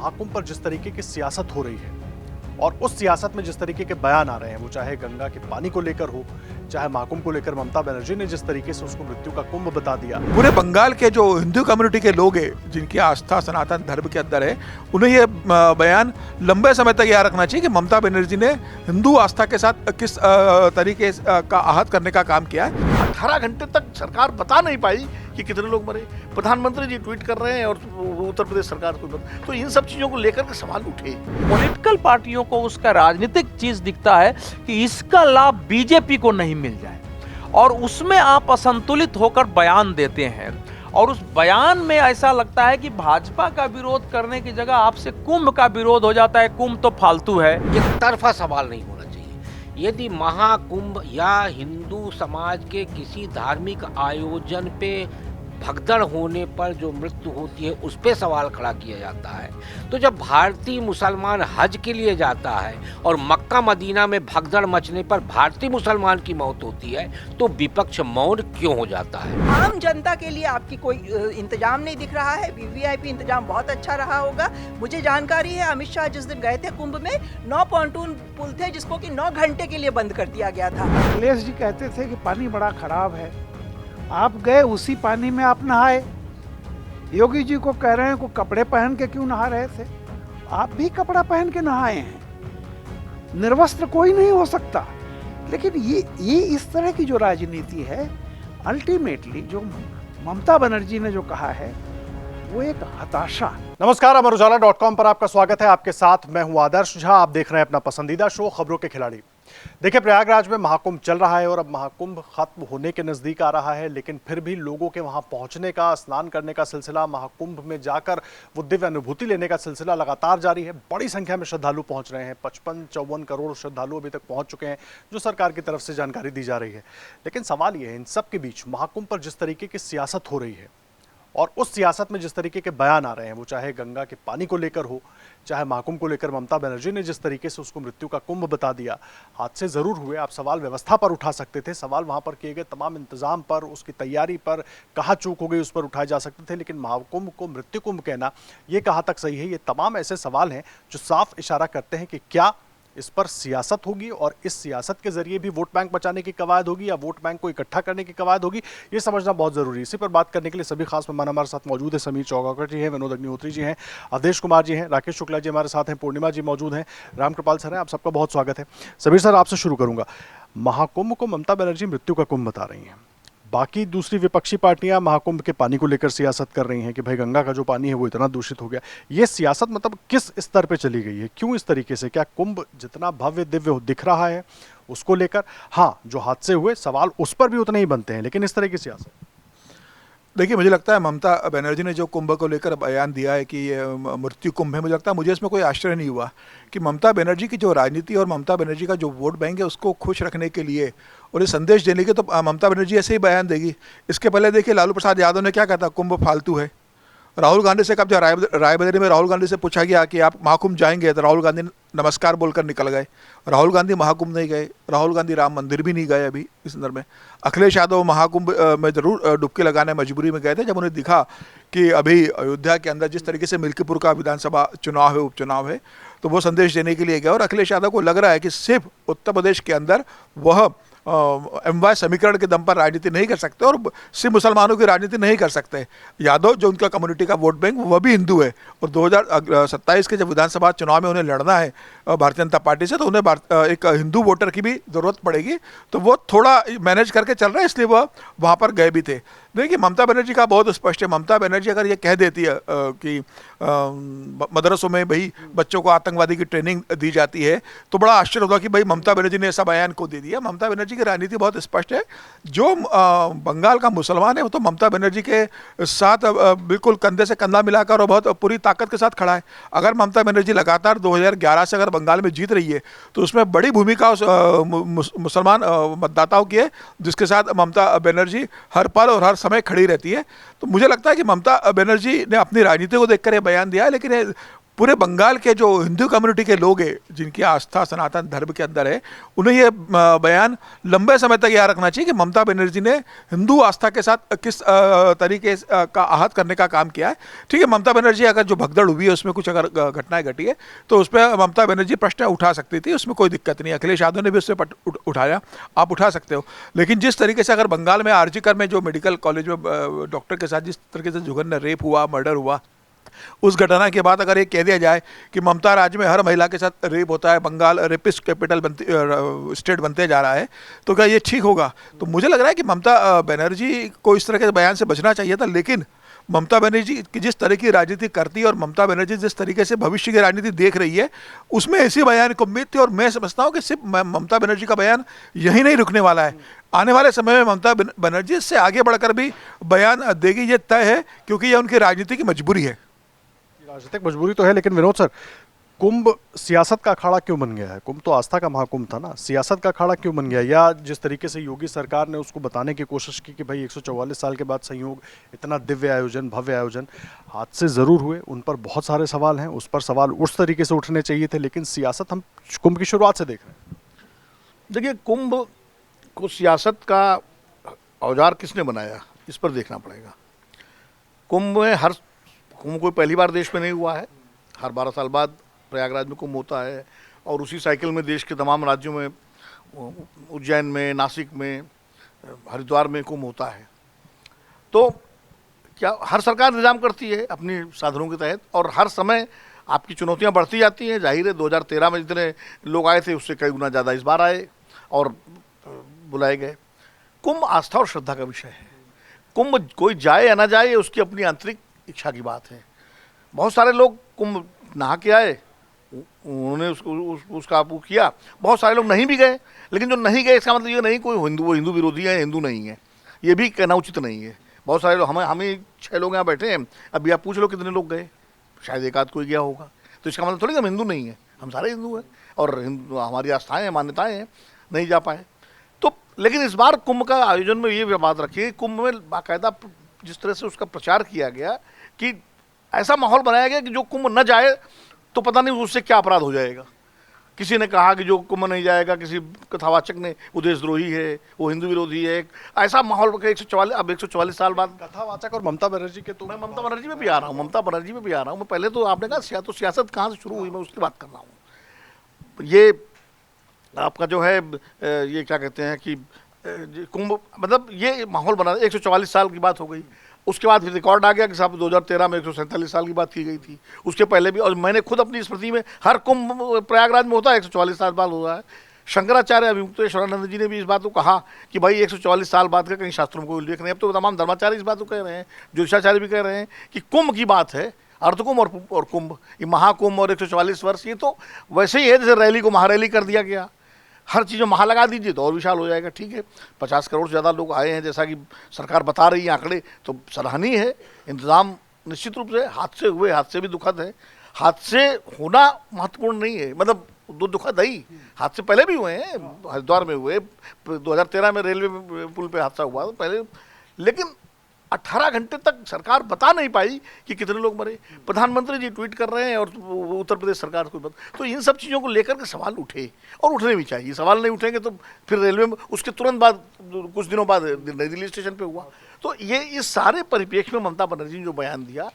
महाकुंभ पर जिस तरीके की सियासत हो रही है और उस सियासत में जिस तरीके के बयान आ रहे हैं, वो चाहे गंगा के पानी को लेकर हो, चाहे महाकुंभ को लेकर ममता बनर्जी ने जिस तरीके से उसको मृत्यु का कुंभ बता दिया। पूरे बंगाल के जो हिंदू कम्युनिटी के लोग हैं, जिनकी आस्था सनातन धर्म के अंदर है, उन्हें ये बयान लंबे समय तक याद रखना चाहिए कि ममता बनर्जी ने हिंदू आस्था के साथ किस तरीके का आहत करने का काम किया है। 18 घंटे तक सरकार बता नहीं पाई कि कितने लोग मरे। प्रधानमंत्री जी ट्वीट कर रहे हैं और उत्तर प्रदेश सरकार को, तो इन सब चीजों को लेकर के सवाल उठे। पॉलिटिकल पार्टियों को उसका राजनीतिक चीज दिखता है कि इसका लाभ बीजेपी को नहीं मिल जाए, और उसमें आप असंतुलित होकर बयान देते हैं, और उस बयान में ऐसा लगता है कि भाजपा का विरोध करने की जगह आपसे कुंभ का विरोध हो जाता है। कुंभ तो फालतू है। एक तरफा सवाल नहीं होना चाहिए। यदि महाकुंभ या हिंदू समाज के किसी धार्मिक आयोजन पे भगदड़ होने पर जो मृत्यु होती है उस पे सवाल खड़ा किया जाता है, तो जब भारतीय मुसलमान हज के लिए जाता है और मक्का मदीना में भगदड़ मचने पर भारतीय मुसलमान की मौत होती है, तो विपक्ष मौन क्यों हो जाता है? आम जनता के लिए आपकी कोई इंतजाम नहीं दिख रहा है। वीवीआईपी इंतजाम बहुत अच्छा रहा होगा। मुझे जानकारी है अमित शाह जिस दिन गए थे कुंभ में 9 पॉन्टून पुल थे जिसको कि 9 घंटे के लिए बंद कर दिया गया था। अखिलेश जी कहते थे कि पानी बड़ा खराब है, आप गए उसी पानी में आप नहाए। योगी जी को कह रहे हैं को कपड़े पहन के क्यों नहा रहे थे, आप भी कपड़ा पहन के नहाए हैं। निर्वस्त्र कोई नहीं हो सकता। लेकिन ये इस तरह की जो राजनीति है, अल्टीमेटली जो ममता बनर्जी ने जो कहा है वो एक हताशा। नमस्कार, अमर उजाला.com पर आपका स्वागत है। आपके साथ मैं हूं आदर्श झा। आप देख रहे हैं अपना पसंदीदा शो खबरों के खिलाड़ी। देखिए, प्रयागराज में महाकुंभ चल रहा है और अब महाकुंभ खत्म होने के नजदीक आ रहा है, लेकिन फिर भी लोगों के वहां पहुंचने का, स्नान करने का सिलसिला, महाकुंभ में जाकर वो दिव्य अनुभूति लेने का सिलसिला लगातार जारी है। बड़ी संख्या में श्रद्धालु पहुंच रहे हैं। 55-54 करोड़ श्रद्धालु अभी तक पहुंच चुके हैं, जो सरकार की तरफ से जानकारी दी जा रही है। लेकिन सवाल यह है, इन सब के बीच महाकुंभ पर जिस तरीके की सियासत हो रही है और उस सियासत में जिस तरीके के बयान आ रहे हैं, वो चाहे गंगा के पानी को लेकर हो, चाहे महाकुंभ को लेकर ममता बनर्जी ने जिस तरीके से उसको मृत्यु का कुंभ बता दिया। हादसे जरूर हुए, आप सवाल व्यवस्था पर उठा सकते थे, सवाल वहां पर किए गए तमाम इंतजाम पर, उसकी तैयारी पर, कहाँ चूक हो गई उस पर उठाए जा सकते थे। लेकिन महाकुंभ को मृत्यु कुंभ कहना, ये कहाँ तक सही है? ये तमाम ऐसे सवाल हैं जो साफ इशारा करते हैं कि क्या इस पर सियासत होगी और इस सियासत के जरिए भी वोट बैंक बचाने की कवायद होगी या वोट बैंक को इकट्ठा करने की कवायद होगी, ये समझना बहुत जरूरी है। इसी पर बात करने के लिए सभी खास मेहमान हमारे साथ मौजूद है। समीर चौगाकर जी हैं, विनोद अग्निहोत्री जी हैं, अवधेश कुमार जी हैं, राकेश शुक्ला जी हमारे साथ हैं, पूर्णिमा जी मौजूद हैं, रामकृपाल सर हैं। आप सबका बहुत स्वागत है। समीर सर, आपसे शुरू करूंगा। महाकुंभ को ममता बनर्जी मृत्यु का कुंभ बता रही हैं, बाकी दूसरी विपक्षी पार्टियां महाकुंभ के पानी को लेकर सियासत कर रही हैं कि भाई गंगा का जो पानी है वो इतना दूषित हो गया। ये सियासत मतलब किस स्तर पे चली गई है, क्यों इस तरीके से? क्या कुंभ जितना भव्य दिव्य दिख रहा है उसको लेकर, हाँ जो हादसे हुए सवाल उस पर भी उतने ही बनते हैं, लेकिन इस तरह की सियासत? देखिए, मुझे लगता है ममता बनर्जी ने जो कुंभ को लेकर बयान दिया है कि ये मृत्यु कुंभ है, मुझे लगता है मुझे इसमें कोई आश्चर्य नहीं हुआ कि ममता बनर्जी की जो राजनीति और ममता बनर्जी का जो वोट बैंक है उसको खुश रखने के लिए और ये संदेश देने के, तो ममता बनर्जी ऐसे ही बयान देगी। इसके पहले देखिए लालू प्रसाद यादव ने क्या कहा था, कुंभ फालतू है। राहुल गांधी से कब जब रायबरेली में राहुल गांधी से पूछा गया कि आप महाकुंभ जाएंगे, तो राहुल गांधी नमस्कार बोलकर निकल गए। राहुल गांधी महाकुंभ नहीं गए, राहुल गांधी राम मंदिर भी नहीं गए अभी इस संदर्भ में। अखिलेश यादव महाकुंभ में जरूर डुबकी लगाने मजबूरी में गए थे जब उन्हें दिखा कि अभी अयोध्या के अंदर जिस तरीके से मिल्कीपुर का विधानसभा चुनाव है, उपचुनाव है, तो वो संदेश देने के लिए गए। और अखिलेश यादव को लग रहा है कि सिर्फ उत्तर प्रदेश के अंदर वह एमवाय समीकरण के दम पर राजनीति नहीं कर सकते और सिर्फ मुसलमानों की राजनीति नहीं कर सकते। यादव जो उनका कम्युनिटी का वोट बैंक वह भी हिंदू है, और 2027 के जब विधानसभा चुनाव में उन्हें लड़ना है भारतीय जनता पार्टी से, तो उन्हें एक हिंदू वोटर की भी ज़रूरत पड़ेगी। तो वो थोड़ा मैनेज करके चल रहा है, इसलिए वह वहाँ पर गए भी थे। देखिए, ममता बनर्जी का बहुत स्पष्ट है। ममता बनर्जी अगर ये कह देती है कि मदरसों में भाई बच्चों को आतंकवादी की ट्रेनिंग दी जाती है, तो बड़ा आश्चर्य होगा कि भाई ममता बनर्जी ने ऐसा बयान को दे दिया। ममता बनर्जी की राजनीति बहुत स्पष्ट है। जो बंगाल का मुसलमान है वो तो ममता बनर्जी के साथ बिल्कुल कंधे से कंधा मिलाकर और बहुत पूरी ताकत के साथ खड़ा है। अगर ममता बनर्जी लगातार 2011 से अगर बंगाल में जीत रही है, तो उसमें बड़ी भूमिका मुसलमान मतदाताओं की है, जिसके साथ ममता बनर्जी हर पल और हर समय खड़ी रहती है। तो मुझे लगता है कि ममता बनर्जी ने अपनी राजनीति को देखकर ये बयान दिया है, लेकिन पूरे बंगाल के जो हिंदू कम्युनिटी के लोग हैं, जिनकी आस्था सनातन धर्म के अंदर है, उन्हें ये बयान लंबे समय तक याद रखना चाहिए कि ममता बनर्जी ने हिंदू आस्था के साथ किस तरीके का आहत करने का काम किया है। ठीक है, ममता बनर्जी अगर जो भगदड़ हुई है उसमें कुछ अगर घटनाएं घटी है तो उस पर ममता बनर्जी प्रश्न उठा सकती थी, उसमें कोई दिक्कत नहीं। अखिलेश यादव ने भी उससे उठाया, आप उठा सकते हो। लेकिन जिस तरीके से अगर बंगाल में आरजीकर में जो मेडिकल कॉलेज में डॉक्टर के साथ जिस तरीके से जघन्य रेप हुआ, मर्डर हुआ, उस घटना के बाद अगर ये कह दिया जाए कि ममता राज्य में हर महिला के साथ रेप होता है, बंगाल रेपिस्ट कैपिटल स्टेट बनते जा रहा है, तो क्या ये ठीक होगा? तो मुझे लग रहा है कि ममता बनर्जी को इस तरह के बयान से बचना चाहिए था। लेकिन ममता बनर्जी की जिस तरह की राजनीति करती है और ममता बनर्जी जिस तरीके से भविष्य की राजनीति देख रही है, उसमें ऐसी बयान को उम्मीद थी। और मैं समझता हूँ कि सिर्फ ममता बनर्जी का बयान यही नहीं रुकने वाला है, आने वाले समय में ममता बनर्जी इससे आगे बढ़कर भी बयान देगी, ये तय है, क्योंकि यह उनकी राजनीति की मजबूरी है। राजनीतिक मजबूरी तो है, लेकिन विनोद सर, कुंभ सियासत का अखाड़ा क्यों बन गया है? कुंभ तो आस्था का महाकुंभ था ना, सियासत का अखाड़ा क्यों बन गया? या जिस तरीके से योगी सरकार ने उसको बताने की कोशिश की कि भाई 144 साल के बाद संयोग, इतना दिव्य आयोजन, भव्य आयोजन, हादसे जरूर हुए, उन पर बहुत सारे सवाल हैं, उस पर सवाल उस तरीके से उठने चाहिए थे, लेकिन सियासत हम कुंभ की शुरुआत से देख रहे हैं। देखिए, कुंभ को सियासत का औजार किसने बनाया, इस पर देखना पड़ेगा। कुंभ कोई पहली बार देश में नहीं हुआ है, हर 12 साल बाद प्रयागराज में कुंभ होता है, और उसी साइकिल में देश के तमाम राज्यों में, उज्जैन में, नासिक में, हरिद्वार में कुंभ होता है। तो क्या हर सरकार निजाम करती है अपनी साधनों के तहत, और हर समय आपकी चुनौतियां बढ़ती जाती हैं। जाहिर है 2013 में जितने लोग आए थे उससे कई गुना ज़्यादा इस बार आए और बुलाए गए। कुंभ आस्था और श्रद्धा का विषय है। कुंभ कोई जाए या ना जाए, ये उसकी अपनी आंतरिक इच्छा की बात है। बहुत सारे लोग कुंभ नहा के आए, उन्होंने उसका वो किया, बहुत सारे लोग नहीं भी गए। लेकिन जो नहीं गए इसका मतलब ये नहीं कोई वो हिंदू विरोधी है, हिंदू नहीं है, ये भी कहना उचित नहीं है। बहुत सारे लोग, हम 6 लोग यहाँ बैठे हैं, अभी आप पूछ लो कितने लोग गए, शायद एक आध कोई गया होगा। तो इसका मतलब थोड़ी हम हिंदू नहीं है, हम सारे हिंदू हैं और हमारी आस्थाएँ हैं, मान्यताएँ हैं, नहीं जा पाए। तो लेकिन इस बार कुंभ का आयोजन में ये बात रखिए, कुंभ में बाकायदा जिस तरह से उसका प्रचार किया गया कि ऐसा माहौल बनाया गया कि जो कुंभ न जाए तो पता नहीं उससे क्या अपराध हो जाएगा। किसी ने कहा कि जो कुंभ नहीं जाएगा, किसी कथावाचक ने, वो देशद्रोही है, वो हिंदू विरोधी है। ऐसा माहौल 144 साल बाद कथावाचक और ममता बनर्जी के, तो मैं ममता बनर्जी में भी आ रहा हूँ, मैं पहले तो आपने कहा तो सियासत कहाँ से शुरू हुई, मैं उसकी बात कर रहा हूँ। ये आपका जो है ये क्या कहते हैं कि कुंभ, मतलब ये माहौल बना, 144 साल की बात हो गई। उसके बाद फिर रिकॉर्ड आ गया कि साहब 2013 में 147 साल की बात की गई थी, उसके पहले भी। और मैंने खुद अपनी स्मृति में, हर कुंभ प्रयागराज में होता है, 144 साल बाद हो रहा है। शंकराचार्य अभिमुक्तेश्वरानंद जी ने भी इस बात को कहा कि भाई 144 साल बाद का कहीं शास्त्रों को उल्लेख नहीं। अब तो तमाम धर्माचार्य इस बात को कह रहे हैं, ज्योतिषाचार्य भी कह रहे हैं कि कुंभ की बात है, अर्धकुंभ और कुंभ, ये महाकुंभ और 144 वर्ष, ये तो वैसे ही है जैसे रैली को महारैली कर दिया गया। हर चीज़ में महा लगा दीजिए तो और विशाल हो जाएगा। ठीक है, 50 करोड़ से ज़्यादा लोग आए हैं जैसा कि सरकार बता रही है आंकड़े, तो सराहनीय है। इंतजाम निश्चित रूप से, हादसे भी दुखद है। हादसे होना महत्वपूर्ण नहीं है, मतलब दुखद ही, हादसे पहले भी हुए हैं, हरिद्वार में हुए, 2013 में रेलवे पुल पे हादसा हुआ तो पहले। लेकिन 18 घंटे तक सरकार बता नहीं पाई कि कितने लोग मरे। प्रधानमंत्री जी ट्वीट कर रहे हैं और उत्तर प्रदेश सरकार को तो इन सब चीज़ों को लेकर के सवाल उठे, और उठने भी चाहिए। सवाल नहीं उठेंगे तो फिर रेलवे में, उसके तुरंत बाद कुछ दिनों बाद नई दिल्ली स्टेशन पे हुआ। तो ये इस सारे परिप्रेक्ष्य में ममता बनर्जी ने जो बयान दिया,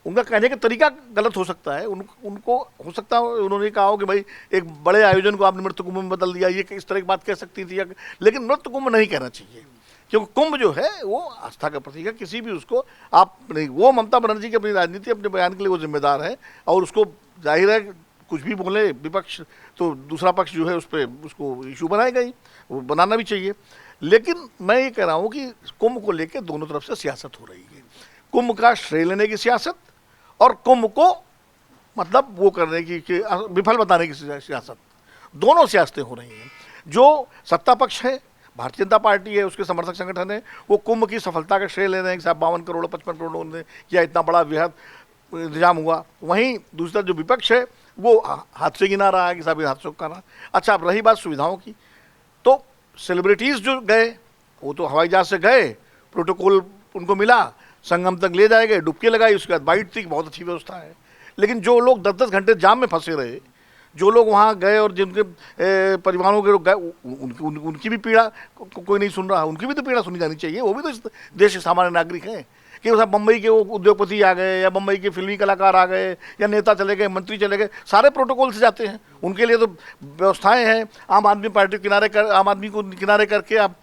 उनका कहने का तरीका गलत हो सकता है। उनको हो सकता है उन्होंने कहा हो कि भाई एक बड़े आयोजन को आपने मृत्यु कुंभ में बदल दिया, ये इस तरह की बात कह सकती थी। लेकिन मृत्यु कुंभ नहीं कहना चाहिए, क्योंकि कुंभ जो है वो आस्था का प्रतीक है। किसी भी उसको आप नहीं, वो ममता बनर्जी की अपनी राजनीति, अपने बयान के लिए वो जिम्मेदार है, और उसको जाहिर है कुछ भी बोले विपक्ष तो दूसरा पक्ष जो है उस पर उसको इशू बनाएगा ही, वो बनाना भी चाहिए। लेकिन मैं ये कह रहा हूँ कि कुंभ को लेकर दोनों तरफ से सियासत हो रही है। कुंभ का श्रेय लेने की सियासत और कुंभ को मतलब वो करने की विफल बताने की सियासत, दोनों सियासतें हो रही हैं। जो सत्ता पक्ष है, भारतीय जनता पार्टी है, उसके समर्थक संगठन है, वो कुंभ की सफलता का श्रेय ले रहे हैं कि साहब 52 करोड़ 55 करोड़ लोगों ने किया, इतना बड़ा वृहद इंतजाम हुआ। वहीं दूसरा जो विपक्ष है वो हादसे गिना रहा है कि साहब ये हादसों का ना। अच्छा, अब रही बात सुविधाओं की, तो सेलिब्रिटीज़ जो गए वो तो हवाई जहाज से गए, प्रोटोकॉल उनको मिला, संगम तक ले जाए गए, डुबकी लगाई, उसके बाद बाइट थी, बहुत अच्छी व्यवस्था है। लेकिन जो लोग 10-10 घंटे जाम में फंसे रहे, जो लोग वहाँ गए और जिनके परिवारों के लोग गए, उनकी भी पीड़ा कोई नहीं सुन रहा, उनकी भी तो पीड़ा सुनी जानी चाहिए। वो भी तो इस देश के सामान्य नागरिक हैं कि उसमें बम्बई के वो उद्योगपति आ गए या बम्बई के फिल्मी कलाकार आ गए या नेता चले गए, मंत्री चले गए, सारे प्रोटोकॉल से जाते हैं। उनके लिए तो व्यवस्थाएं हैं। आम आदमी पार्टी आम आदमी को किनारे करके आप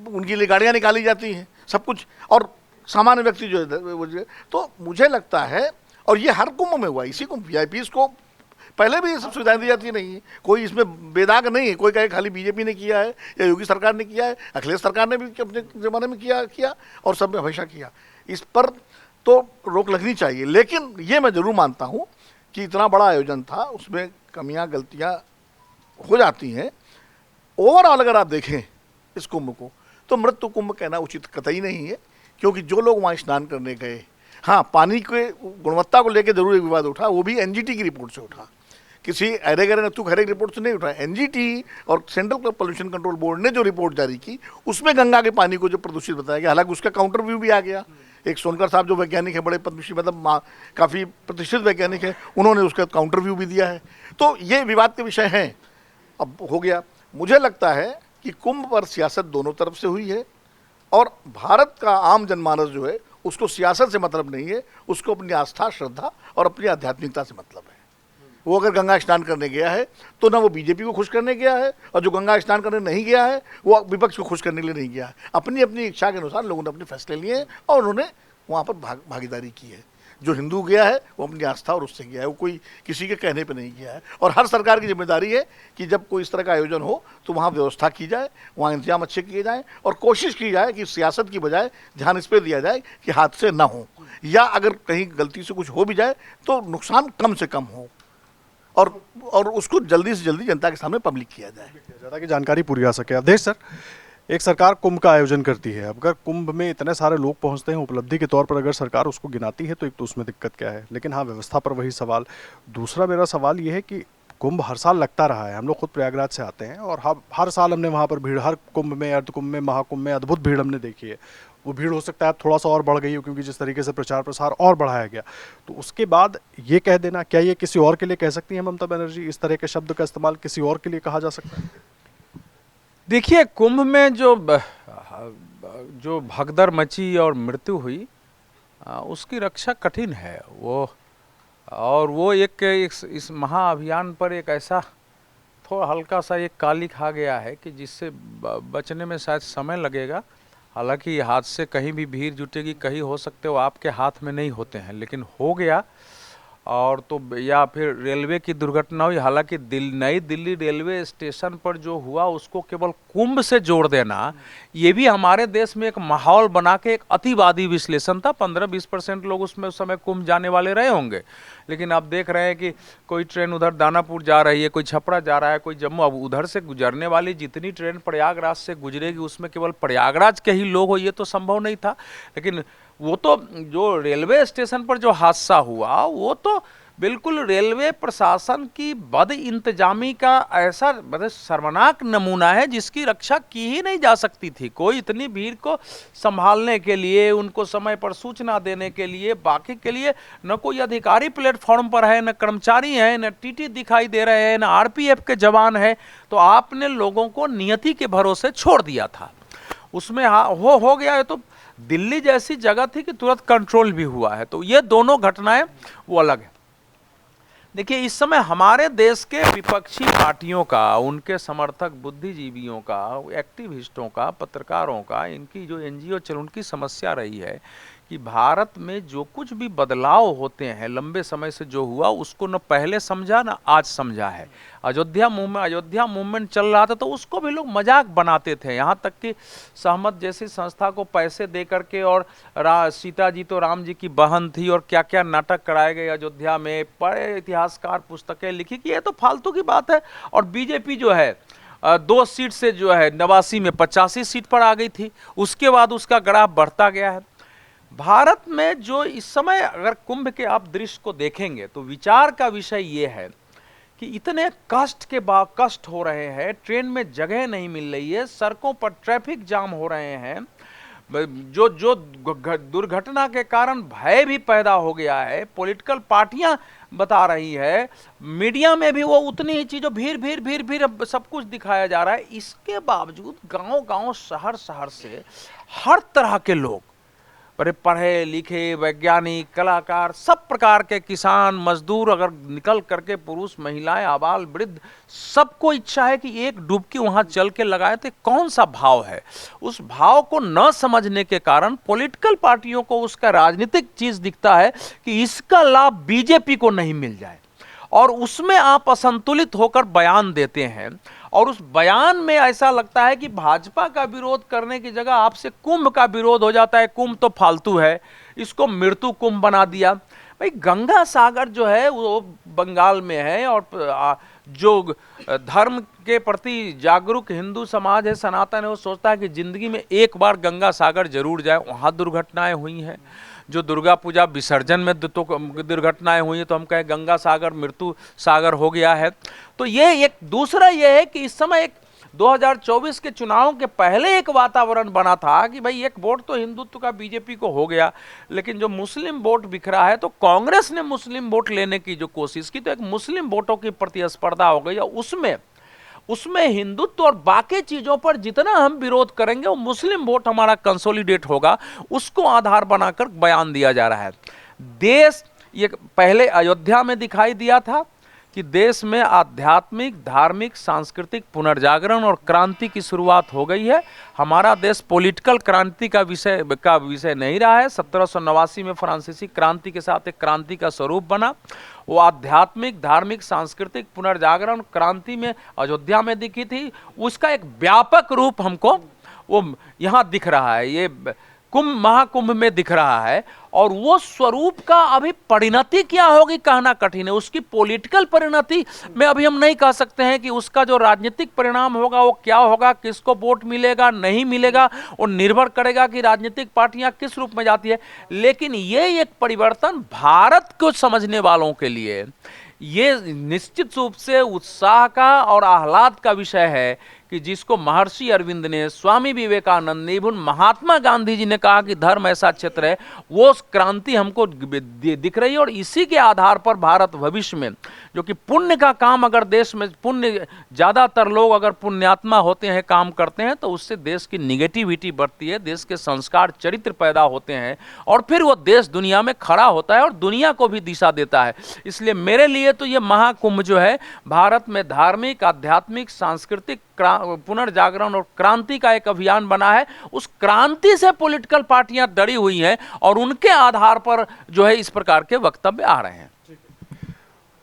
उनके लिए गाड़ियाँ निकाली जाती हैं, सब कुछ। और सामान्य व्यक्ति जो है, तो मुझे लगता है, और ये हर कुंभ में हुआ, इसी कुंभ वीआईपीज को पहले भी ये सब सुविधाएं दी जाती नहीं है, कोई इसमें बेदाग नहीं है। कोई कहे खाली बीजेपी ने किया है या योगी सरकार ने किया है, अखिलेश सरकार ने भी अपने ज़माने में किया और सब ने हमेशा किया। इस पर तो रोक लगनी चाहिए। लेकिन ये मैं ज़रूर मानता हूँ कि इतना बड़ा आयोजन था, उसमें कमियाँ गलतियाँ हो जाती हैं। ओवरऑल अगर आप देखें इस कुंभ को, तो मृत्यु कुंभ कहना उचित कतई नहीं है, क्योंकि जो लोग वहाँ स्नान करने गए, हाँ, पानी के गुणवत्ता को लेकर जरूर एक विवाद उठा, वो भी एनजीटी की रिपोर्ट से उठा, किसी अरे गरे नत्थु खरे की रिपोर्ट से नहीं उठा। एनजीटी और सेंट्रल पोल्यूशन कंट्रोल बोर्ड ने जो रिपोर्ट जारी की, उसमें गंगा के पानी को जो प्रदूषित बताया गया, हालांकि उसका काउंटर व्यू भी आ गया। एक सोनकर साहब जो वैज्ञानिक है, बड़े पद्मश्री, मतलब काफ़ी प्रतिष्ठित वैज्ञानिक है, उन्होंने उसका काउंटर व्यू भी दिया है। तो ये विवाद के विषय हैं। अब हो गया, मुझे लगता है कि कुंभ पर सियासत दोनों तरफ से हुई है, और भारत का आम जनमानस जो है उसको सियासत से मतलब नहीं है, उसको अपनी आस्था, श्रद्धा और अपनी आध्यात्मिकता से मतलब है। वो अगर गंगा स्नान करने गया है तो ना वो बीजेपी को खुश करने गया है, और जो गंगा स्नान करने नहीं गया है वो विपक्ष को खुश करने के लिए नहीं गया है। अपनी अपनी इच्छा के अनुसार लोगों ने अपने फैसले लिए हैं और उन्होंने वहाँ पर भागीदारी की है। जो हिंदू गया है वो अपनी आस्था और उससे गया है, वो कोई किसी के कहने पे नहीं गया है। और हर सरकार की जिम्मेदारी है कि जब कोई इस तरह का आयोजन हो तो वहाँ व्यवस्था की जाए, वहाँ इंतजाम अच्छे किए जाएँ, और कोशिश की जाए कि सियासत की बजाय ध्यान इस पर दिया जाए कि हादसे ना हो, या अगर कहीं गलती से कुछ हो भी जाए तो नुकसान कम से कम हो, और उसको जल्दी से जल्दी जनता के सामने पब्लिक किया जाए, ज़्यादा की जानकारी पूरी आ सके। अवधेश सर, एक सरकार कुंभ का आयोजन करती है, अगर कुंभ में इतने सारे लोग पहुंचते हैं, उपलब्धि के तौर पर अगर सरकार उसको गिनाती है तो एक तो उसमें दिक्कत क्या है, लेकिन हाँ, व्यवस्था पर वही सवाल। दूसरा मेरा सवाल ये है कि कुंभ हर साल लगता रहा है, हम लोग खुद प्रयागराज से आते हैं और हर साल हमने वहाँ पर भीड़, हर कुंभ में, अर्धकुंभ में, महाकुंभ में अद्भुत भीड़ हमने देखी है। वो भीड़ हो सकता है अब थोड़ा सा और बढ़ गई हो, क्योंकि जिस तरीके से प्रचार प्रसार और बढ़ाया गया, तो उसके बाद ये कह देना, क्या ये किसी और के लिए कह सकती हैं ममता बनर्जी, इस तरह के शब्द का इस्तेमाल किसी और के लिए कहा जा सकता है? देखिए, कुंभ में जो भगदड़ मची और मृत्यु हुई, उसकी रक्षा कठिन है। वो एक इस महाअभियान पर एक ऐसा थोड़ा हल्का सा एक काली खा गया है कि जिससे बचने में शायद समय लगेगा। हालांकि हादसे कहीं भी भीड़ जुटेगी, कहीं हो सकते हो आपके हाथ में नहीं होते हैं, लेकिन हो गया। और तो या फिर रेलवे की दुर्घटना हुई, हालांकि नई दिल्ली रेलवे स्टेशन पर जो हुआ उसको केवल कुंभ से जोड़ देना, ये भी हमारे देश में एक माहौल बना के एक अतिवादी विश्लेषण था। 15-20% लोग उसमें उस समय कुंभ जाने वाले रहे होंगे, लेकिन आप देख रहे हैं कि कोई ट्रेन उधर दानापुर जा रही है, कोई छपरा जा रहा है, कोई जम्मू। अब उधर से गुजरने वाली जितनी ट्रेन प्रयागराज से गुजरेगी उसमें केवल प्रयागराज के ही लोग हो, ये तो संभव नहीं था। लेकिन वो तो जो रेलवे स्टेशन पर जो हादसा हुआ, वो तो बिल्कुल रेलवे प्रशासन की बद इंतजामी का ऐसा मतलब शर्मनाक नमूना है, जिसकी रक्षा की ही नहीं जा सकती थी। कोई इतनी भीड़ को संभालने के लिए, उनको समय पर सूचना देने के लिए, बाकी के लिए न कोई अधिकारी प्लेटफॉर्म पर है, न कर्मचारी है, न टीटी दिखाई दे रहे हैं, न आरपीएफ के जवान है। तो आपने लोगों को नियति के भरोसे छोड़ दिया था। उसमें हो गया है। तो दिल्ली जैसी जगह थी कि तुरंत कंट्रोल भी हुआ है। तो ये दोनों घटनाएं वो अलग है। देखिए, इस समय हमारे देश के विपक्षी पार्टियों का, उनके समर्थक बुद्धिजीवियों का, एक्टिविस्टों का, पत्रकारों का, इनकी जो एनजीओ चल, उनकी समस्या रही है कि भारत में जो कुछ भी बदलाव होते हैं, लंबे समय से जो हुआ उसको न पहले समझा न आज समझा है। अयोध्या मूवमेंट चल रहा था तो उसको भी लोग मजाक बनाते थे, यहाँ तक कि सहमत जैसी संस्था को पैसे दे करके, और सीता जी तो राम जी की बहन थी, और क्या क्या नाटक कराए गए अयोध्या में। बड़े इतिहासकार पुस्तकें लिखी कि ये तो फालतू की बात है। और बीजेपी जो है 2 सीट से जो है 89 में 85 सीट पर आ गई थी। उसके बाद उसका ग्राफ बढ़ता गया है। भारत में जो इस समय अगर कुंभ के आप दृश्य को देखेंगे तो विचार का विषय ये है कि इतने कष्ट हो रहे हैं, ट्रेन में जगह नहीं मिल रही है, सड़कों पर ट्रैफिक जाम हो रहे हैं, जो दुर्घटना के कारण भय भी पैदा हो गया है। पॉलिटिकल पार्टियां बता रही है, मीडिया में भी वो उतनी ही चीजों भीड़ भीड़ भीड़ भीड़ अब सब कुछ दिखाया जा रहा है। इसके बावजूद गांव गांव शहर शहर से हर तरह के लोग, बड़े पढ़े लिखे वैज्ञानिक कलाकार, सब प्रकार के किसान मजदूर, अगर निकल करके पुरुष महिलाएं आबाल वृद्ध, सबको इच्छा है कि एक डुबकी वहां चल के लगाए। तो कौन सा भाव है, उस भाव को न समझने के कारण पॉलिटिकल पार्टियों को उसका राजनीतिक चीज दिखता है कि इसका लाभ बीजेपी को नहीं मिल जाए, और उसमें आप असंतुलित होकर बयान देते हैं। और उस बयान में ऐसा लगता है कि भाजपा का विरोध करने की जगह आपसे कुंभ का विरोध हो जाता है। कुंभ तो फालतू है, इसको मृत्यु कुंभ बना दिया। भाई गंगा सागर जो है वो बंगाल में है, और जो धर्म के प्रति जागरूक हिंदू समाज है, सनातन है, वो सोचता है कि जिंदगी में एक बार गंगा सागर जरूर जाए। वहाँ दुर्घटनाएं हुई हैं, जो दुर्गा पूजा विसर्जन में तो दुर्घटनाएं हुई हैं, तो हम कहें गंगा सागर मृत्यु सागर हो गया है। तो ये एक दूसरा ये है कि इस समय एक 2024 के चुनाव के पहले एक वातावरण बना था कि भाई एक वोट तो हिंदुत्व का बीजेपी को हो गया, लेकिन जो मुस्लिम वोट बिखरा है, तो कांग्रेस ने मुस्लिम वोट लेने की जो कोशिश की, तो एक मुस्लिम वोटों की प्रतिस्पर्धा हो गई। और उसमें हिंदुत्व और बाकी चीजों पर जितना हम विरोध करेंगे, वो मुस्लिम वोट हमारा कंसोलिडेट होगा, उसको आधार बनाकर बयान दिया जा रहा है। देश ये पहले अयोध्या में दिखाई दिया था कि देश में आध्यात्मिक धार्मिक सांस्कृतिक पुनर्जागरण और क्रांति की शुरुआत हो गई है। हमारा देश पॉलिटिकल क्रांति का विषय नहीं रहा है। 1789 में फ्रांसीसी क्रांति के साथ एक क्रांति का स्वरूप बना। वो आध्यात्मिक धार्मिक सांस्कृतिक पुनर्जागरण क्रांति में अयोध्या में दिखी थी, उसका एक व्यापक रूप हमको वो यहाँ दिख रहा है, ये कुंभ महाकुंभ में दिख रहा है। और वो स्वरूप का अभी परिणति क्या होगी कहना कठिन है। उसकी पॉलिटिकल परिणति में अभी हम नहीं कह सकते हैं कि उसका जो राजनीतिक परिणाम होगा वो क्या होगा, किसको वोट मिलेगा नहीं मिलेगा, वो निर्भर करेगा कि राजनीतिक पार्टियां किस रूप में जाती है। लेकिन ये एक परिवर्तन भारत को समझने वालों के लिए ये निश्चित रूप से उत्साह का और आह्लाद का विषय है कि जिसको महर्षि अरविंद ने, स्वामी विवेकानंद ने, इवन महात्मा गांधी जी ने कहा कि धर्म ऐसा क्षेत्र है, वो क्रांति हमको दिख रही है। और इसी के आधार पर भारत भविष्य में, जो कि पुण्य का काम, अगर देश में पुण्य, ज़्यादातर लोग अगर पुण्यात्मा होते हैं, काम करते हैं, तो उससे देश की निगेटिविटी बढ़ती है, देश के संस्कार चरित्र पैदा होते हैं, और फिर वो देश दुनिया में खड़ा होता है और दुनिया को भी दिशा देता है। इसलिए मेरे लिए तो ये महाकुंभ जो है भारत में धार्मिक आध्यात्मिक सांस्कृतिक पुनर्जागरण और क्रांति का एक अभियान बना है। उस क्रांति से पॉलिटिकल पार्टियां डरी हुई हैं और उनके आधार पर जो है इस प्रकार के वक्तव्य आ रहे हैं।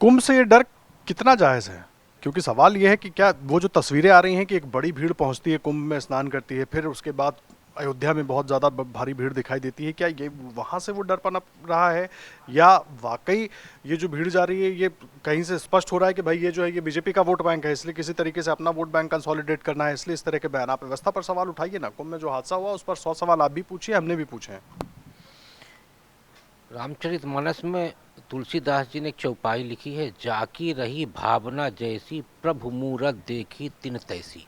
कुंभ से ये डर कितना जायज है? क्योंकि सवाल ये है कि क्या वो जो तस्वीरें आ रही हैं कि एक बड़ी भीड़ पहुंचती है, कुंभ में स्नान करती है, फिर उसके बाद अयोध्या में बहुत ज़्यादा भारी भीड़ दिखाई देती है, क्या ये वहाँ से वो डर पनप रहा है, या वाकई ये जो भीड़ जा रही है ये कहीं से स्पष्ट हो रहा है कि भाई ये जो है ये बीजेपी का वोट बैंक है, इसलिए किसी तरीके से अपना वोट बैंक कंसोलिडेट करना है, इसलिए इस तरह के बयान? आप व्यवस्था पर सवाल उठाइए ना। कुंभ में जो हादसा हुआ उस पर 100 सवाल आप भी पूछिए, हमने भी पूछे हैं। रामचरितमानस में तुलसीदास जी ने एक चौपाई लिखी है, जाकी रही भावना जैसी प्रभु मूरत देखी तिन तैसी।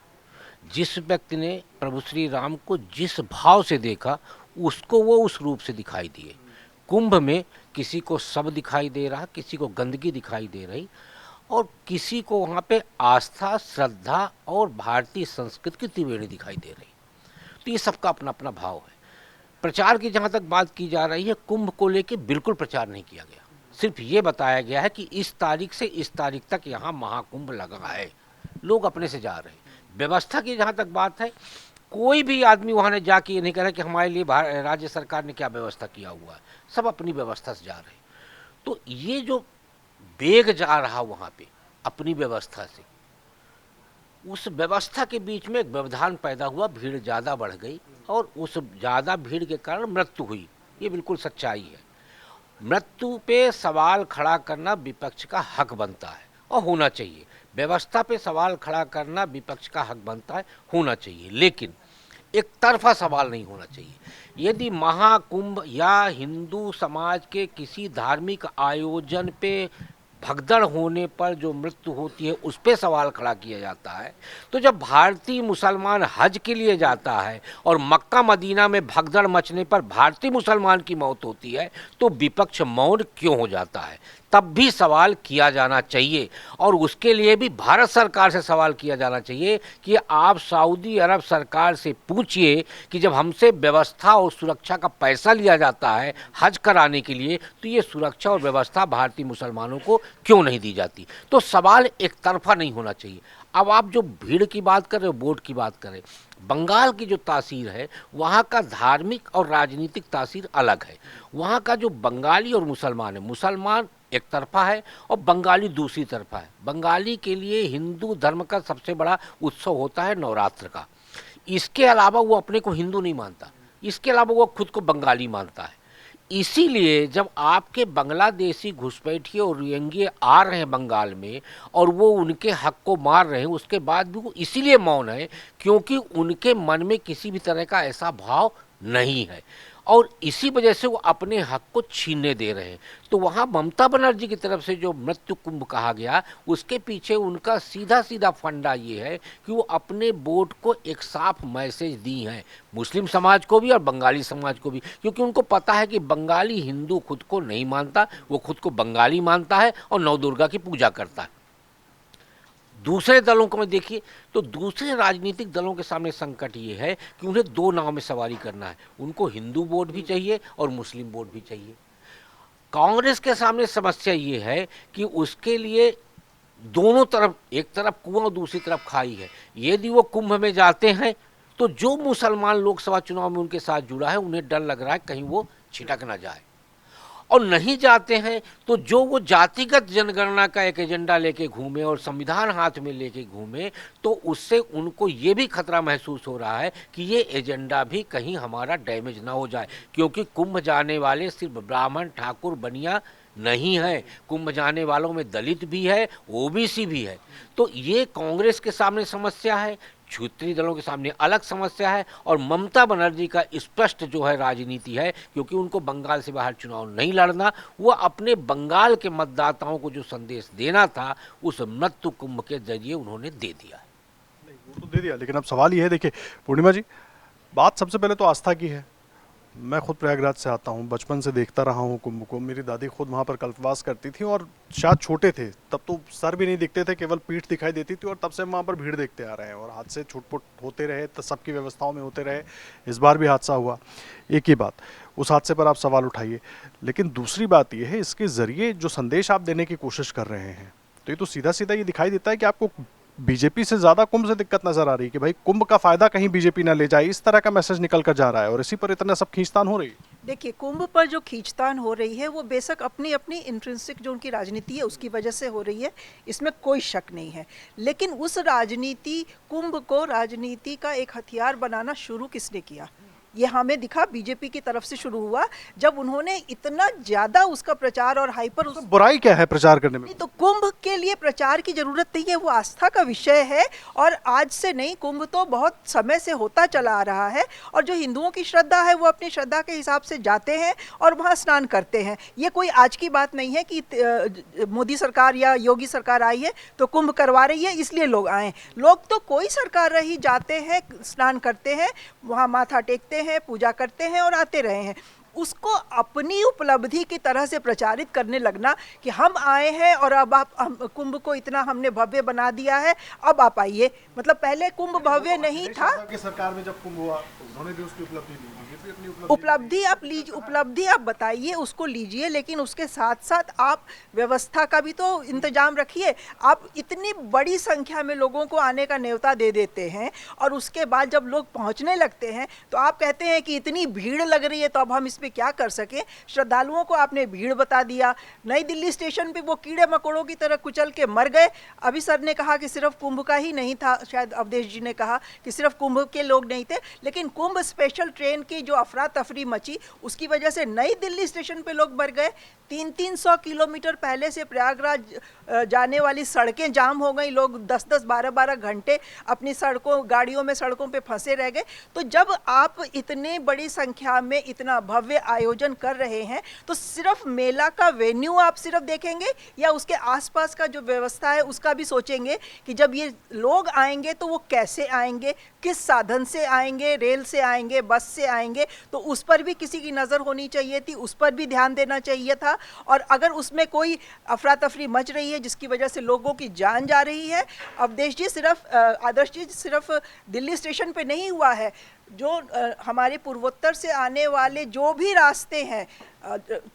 जिस व्यक्ति ने प्रभु श्री राम को जिस भाव से देखा, उसको वो उस रूप से दिखाई दिए। कुंभ में किसी को सब दिखाई दे रहा, किसी को गंदगी दिखाई दे रही, और किसी को वहाँ पे आस्था श्रद्धा और भारतीय संस्कृति की त्रिवेणी दिखाई दे रही। तो ये सबका अपना अपना भाव है। प्रचार की जहाँ तक बात की जा रही है, कुंभ को लेके बिल्कुल प्रचार नहीं किया गया। सिर्फ ये बताया गया है कि इस तारीख से इस तारीख तक यहाँ महाकुंभ लगा है, लोग अपने से जा रहे हैं। व्यवस्था की जहाँ तक बात है, कोई भी आदमी वहाँ ने जाके ये नहीं कह रहा कि हमारे लिए राज्य सरकार ने क्या व्यवस्था किया हुआ है, सब अपनी व्यवस्था से जा रहे हैं। तो ये जो वेग जा रहा वहाँ पे अपनी व्यवस्था से, उस व्यवस्था के बीच में एक व्यवधान पैदा हुआ, भीड़ ज़्यादा बढ़ गई और उस ज़्यादा भीड़ के कारण मृत्यु हुई। ये बिल्कुल सच्चाई है। मृत्यु पे सवाल खड़ा करना विपक्ष का हक बनता है और होना चाहिए। व्यवस्था पे सवाल खड़ा करना विपक्ष का हक बनता है, होना चाहिए, लेकिन एक तरफा सवाल नहीं होना चाहिए। यदि महाकुंभ या हिंदू समाज के किसी धार्मिक आयोजन पे भगदड़ होने पर जो मृत्यु होती है उस पे सवाल खड़ा किया जाता है, तो जब भारतीय मुसलमान हज के लिए जाता है और मक्का मदीना में भगदड़ मचने पर भारतीय मुसलमान की मौत होती है, तो विपक्ष मौन क्यों हो जाता है? तब भी सवाल किया जाना चाहिए। और उसके लिए भी भारत सरकार से सवाल किया जाना चाहिए कि आप सऊदी अरब सरकार से पूछिए कि जब हमसे व्यवस्था और सुरक्षा का पैसा लिया जाता है हज कराने के लिए, तो ये सुरक्षा और व्यवस्था भारतीय मुसलमानों को क्यों नहीं दी जाती। तो सवाल एक तरफा नहीं होना चाहिए। अब आप जो भीड़ की बात कर रहे हो, वोट की बात करें, बंगाल की जो तासीर है वहाँ का धार्मिक और राजनीतिक तासीर अलग है। वहाँ का जो बंगाली और मुसलमान है, मुसलमान एक तरफा है और बंगाली दूसरी तरफा है। बंगाली के लिए हिंदू धर्म का सबसे बड़ा उत्सव होता है नवरात्र का। इसके अलावा वो अपने को हिंदू नहीं मानता, इसके अलावा वो खुद को बंगाली मानता है। इसीलिए जब आपके बांग्लादेशी घुसपैठिए और रोहिंग्या आ रहे हैं बंगाल में और वो उनके हक को मार रहे हैं, उसके बाद भी वो इसीलिए मौन है क्योंकि उनके मन में किसी भी तरह का ऐसा भाव नहीं है और इसी वजह से वो अपने हक को छीनने दे रहे हैं। तो वहाँ ममता बनर्जी की तरफ से जो मृत्यु कुंभ कहा गया, उसके पीछे उनका सीधा सीधा फंडा ये है कि वो अपने वोट को एक साफ मैसेज दी हैं मुस्लिम समाज को भी और बंगाली समाज को भी, क्योंकि उनको पता है कि बंगाली हिंदू खुद को नहीं मानता, वो खुद को बंगाली मानता है और नवदुर्गा की पूजा करता है। दूसरे दलों को में देखिए तो दूसरे राजनीतिक दलों के सामने संकट ये है कि उन्हें दो नाव में सवारी करना है। उनको हिंदू वोट भी चाहिए और मुस्लिम वोट भी चाहिए। कांग्रेस के सामने समस्या ये है कि उसके लिए दोनों तरफ, एक तरफ कुआं और दूसरी तरफ खाई है। यदि वो कुंभ में जाते हैं तो जो मुसलमान लोकसभा चुनाव में उनके साथ जुड़ा है उन्हें डर लग रहा है कहीं वो छिटक ना जाए, और नहीं जाते हैं तो जो वो जातिगत जनगणना का एक एजेंडा लेके घूमे और संविधान हाथ में लेके घूमे, तो उससे उनको ये भी खतरा महसूस हो रहा है कि ये एजेंडा भी कहीं हमारा डैमेज ना हो जाए, क्योंकि कुंभ जाने वाले सिर्फ ब्राह्मण ठाकुर बनिया नहीं है, कुंभ जाने वालों में दलित भी है, ओबीसी भी है। तो ये कांग्रेस के सामने समस्या है, क्षेत्रीय दलों के सामने अलग समस्या है, और ममता बनर्जी का स्पष्ट जो है राजनीति है, क्योंकि उनको बंगाल से बाहर चुनाव नहीं लड़ना, वो अपने बंगाल के मतदाताओं को जो संदेश देना था उस मृत्यु कुंभ के जरिए उन्होंने दे दिया। नहीं, वो तो दे दिया, लेकिन अब सवाल ये है, देखिए पूर्णिमा जी, बात सबसे पहले तो आस्था की है। मैं खुद प्रयागराज से आता हूँ, बचपन से देखता रहा हूँ कुंभ को। मेरी दादी खुद वहाँ पर कल्पवास करती थी और शायद छोटे थे तब तो सर भी नहीं दिखते थे, केवल पीठ दिखाई देती थी, और तब से हम वहाँ पर भीड़ देखते आ रहे हैं और हादसे छुटपुट होते रहे, तो सबकी व्यवस्थाओं में होते रहे। इस बार भी हादसा हुआ। एक ही बात, उस हादसे पर आप सवाल उठाइए, लेकिन दूसरी बात यह है इसके ज़रिए जो संदेश आप देने की कोशिश कर रहे हैं, तो ये तो सीधा सीधा ये दिखाई देता है कि आपको बीजेपी से ज्यादा कुंभ से दिक्कत नजर आ रही है कि भाई कुंभ का फायदा कहीं बीजेपी ना ले जाए, इस तरह का मैसेज निकल कर जा रहा है और इसी पर इतना सब खींचतान हो रही है। देखिए, कुंभ पर जो खींचतान हो रही है वो बेशक अपनी अपनी इंट्रिंसिक जो उनकी राजनीति है उसकी वजह से हो रही है, इसमें कोई शक नहीं है। लेकिन उस राजनीति, कुंभ को राजनीति का एक हथियार बनाना शुरू किसने किया? ये हमें दिखा बीजेपी की तरफ से शुरू हुआ, जब उन्होंने इतना ज्यादा उसका प्रचार और हाइपर तो बुराई क्या है प्रचार करने में? तो कुंभ के लिए प्रचार की जरूरत नहीं है, वो आस्था का विषय है और आज से नहीं, कुंभ तो बहुत समय से होता चला आ रहा है। और जो हिंदुओं की श्रद्धा है वो अपनी श्रद्धा के हिसाब से जाते हैं और वहाँ स्नान करते हैं। ये कोई आज की बात नहीं है कि मोदी सरकार या योगी सरकार आई है तो कुंभ करवा रही है इसलिए लोग आए। लोग तो कोई सरकार रही जाते हैं, स्नान करते हैं, वहाँ माथा टेकते हैं, पूजा करते हैं और आते रहे हैं। उसको अपनी उपलब्धि की तरह से प्रचारित करने लगना कि हम आए हैं और अब आप कुंभ को इतना हमने भव्य बना दिया है, अब आप आइए। मतलब पहले कुंभ भव्य नहीं था। कि सरकार में जब कुंभ हुआ तो उन्होंने भी उसकी उपलब्धि ली, अपनी उपलब्धि आप लीजिए, उपलब्धि आप बताइए, उसको लीजिए, लेकिन उसके साथ साथ आप व्यवस्था का भी तो इंतजाम रखिए। आप इतनी बड़ी संख्या में लोगों को आने का न्योता दे देते हैं और उसके बाद जब लोग पहुंचने लगते हैं तो आप कहते हैं कि इतनी भीड़ लग रही है तो अब हम इस पे क्या कर सके। श्रद्धालुओं को आपने भीड़ बता दिया। नई दिल्ली स्टेशन पे वो कीड़े मकोड़ों की तरह कुचल के मर गए। अभी सर ने कहा कि सिर्फ कुंभ का ही नहीं था, शायद अवधेश जी ने कहा कि सिर्फ कुंभ के लोग नहीं थे, लेकिन कुंभ स्पेशल ट्रेन की जो अफरा तफरी मची उसकी वजह से नई दिल्ली स्टेशन पे लोग मर गए। 300 किलोमीटर पहले से प्रयागराज जाने वाली सड़कें जाम हो गई, लोग 10-10, 12-12 घंटे अपनी सड़कों, गाड़ियों में, सड़कों पे फंसे रह गए। तो जब आप इतने बड़ी संख्या में इतना भव्य वे आयोजन कर रहे हैं, तो सिर्फ मेला का वेन्यू आप सिर्फ देखेंगे या उसके आसपास का जो व्यवस्था है उसका भी सोचेंगे कि जब ये लोग आएंगे तो वो कैसे आएंगे, किस साधन से आएंगे, रेल से आएंगे, बस से आएंगे, तो उस पर भी किसी की नज़र होनी चाहिए थी, उस पर भी ध्यान देना चाहिए था। और अगर उसमें कोई अफरा तफरी मच रही है जिसकी वजह से लोगों की जान जा रही है, अवधेश जी आदर्श जी सिर्फ दिल्ली स्टेशन पे नहीं हुआ है, जो हमारे पूर्वोत्तर से आने वाले जो भी रास्ते हैं,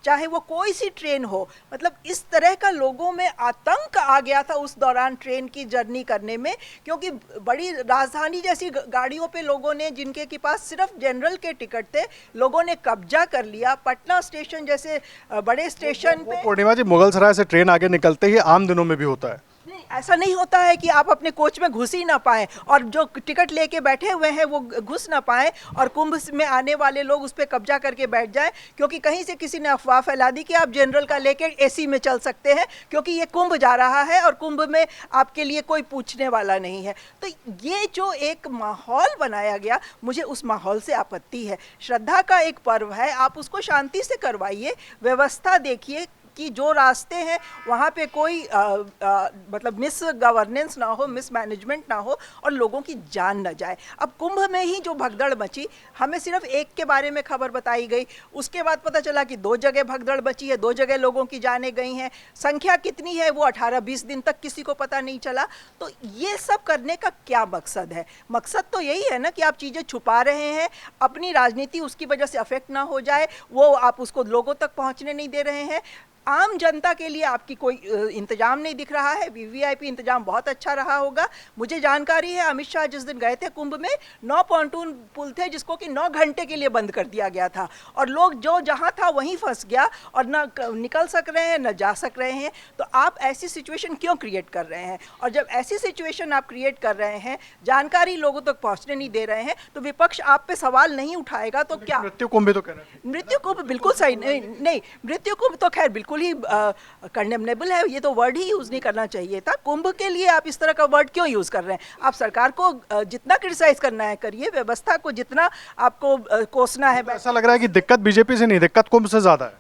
चाहे वो कोई सी ट्रेन हो, मतलब इस तरह का लोगों में आतंक आ गया था उस दौरान ट्रेन की जर्नी करने में, क्योंकि बड़ी राजधानी जैसी गाड़ियों पे लोगों ने, जिनके के पास सिर्फ जनरल के टिकट थे, लोगों ने कब्जा कर लिया। पटना स्टेशन जैसे बड़े स्टेशन पे, पूर्णिमा जी, मुगल सराय से ट्रेन आगे निकलते ही आम दिनों में भी होता है। ऐसा नहीं होता है कि आप अपने कोच में घुस ही ना पाए और जो टिकट लेके बैठे हुए हैं वो घुस ना पाए और कुंभ में आने वाले लोग उस पर कब्जा करके बैठ जाएं, क्योंकि कहीं से किसी ने अफवाह फैला दी कि आप जनरल का लेके एसी में चल सकते हैं क्योंकि ये कुंभ जा रहा है और कुंभ में आपके लिए कोई पूछने वाला नहीं है। तो ये जो एक माहौल बनाया गया, मुझे उस माहौल से आपत्ति है। श्रद्धा का एक पर्व है, आप उसको शांति से करवाइए, व्यवस्था देखिए कि जो रास्ते हैं वहाँ पे कोई मतलब मिस गवर्नेंस ना हो, मिस मैनेजमेंट ना हो और लोगों की जान ना जाए। अब कुंभ में ही जो भगदड़ मची, हमें सिर्फ एक के बारे में खबर बताई गई, उसके बाद पता चला कि 2 जगह भगदड़ मची है, 2 जगह लोगों की जानें गई हैं, संख्या कितनी है वो 18-20 दिन तक किसी को पता नहीं चला। तो ये सब करने का क्या मकसद है? मकसद तो यही है ना कि आप चीज़ें छुपा रहे हैं, अपनी राजनीति उसकी वजह से अफेक्ट ना हो जाए, वो आप उसको लोगों तक पहुँचने नहीं दे रहे हैं। आम जनता के लिए आपकी कोई इंतजाम नहीं दिख रहा है। वीवीआईपी इंतजाम बहुत अच्छा रहा होगा। मुझे जानकारी है अमित शाह जिस दिन गए थे कुंभ में, 9 पॉन्टून पुल थे जिसको कि 9 घंटे के लिए बंद कर दिया गया था और लोग जो जहां था वहीं फंस गया और ना निकल सक रहे हैं, ना जा सक रहे हैं। तो आप ऐसी सिचुएशन क्यों क्रिएट कर रहे हैं? और जब ऐसी सिचुएशन आप क्रिएट कर रहे हैं, जानकारी लोगों तक पहुँचने नहीं दे रहे हैं, तो विपक्ष आप पे सवाल नहीं उठाएगा तो क्या? मृत्यु कुंभ भी तो कह रहे हैं। मृत्यु कुंभ बिल्कुल सही नहीं, मृत्यु कुंभ तो खैर बिल्कुल ही कंडेमनेबल है, ये तो वर्ड ही यूज नहीं करना चाहिए था। कुंभ के लिए आप इस तरह का वर्ड क्यों यूज कर रहे हैं? आप सरकार को जितना क्रिटिसाइज करना है करिए, व्यवस्था को जितना आपको कोसना है। ऐसा लग रहा है कि दिक्कत बीजेपी से नहीं, दिक्कत कुंभ से ज्यादा है।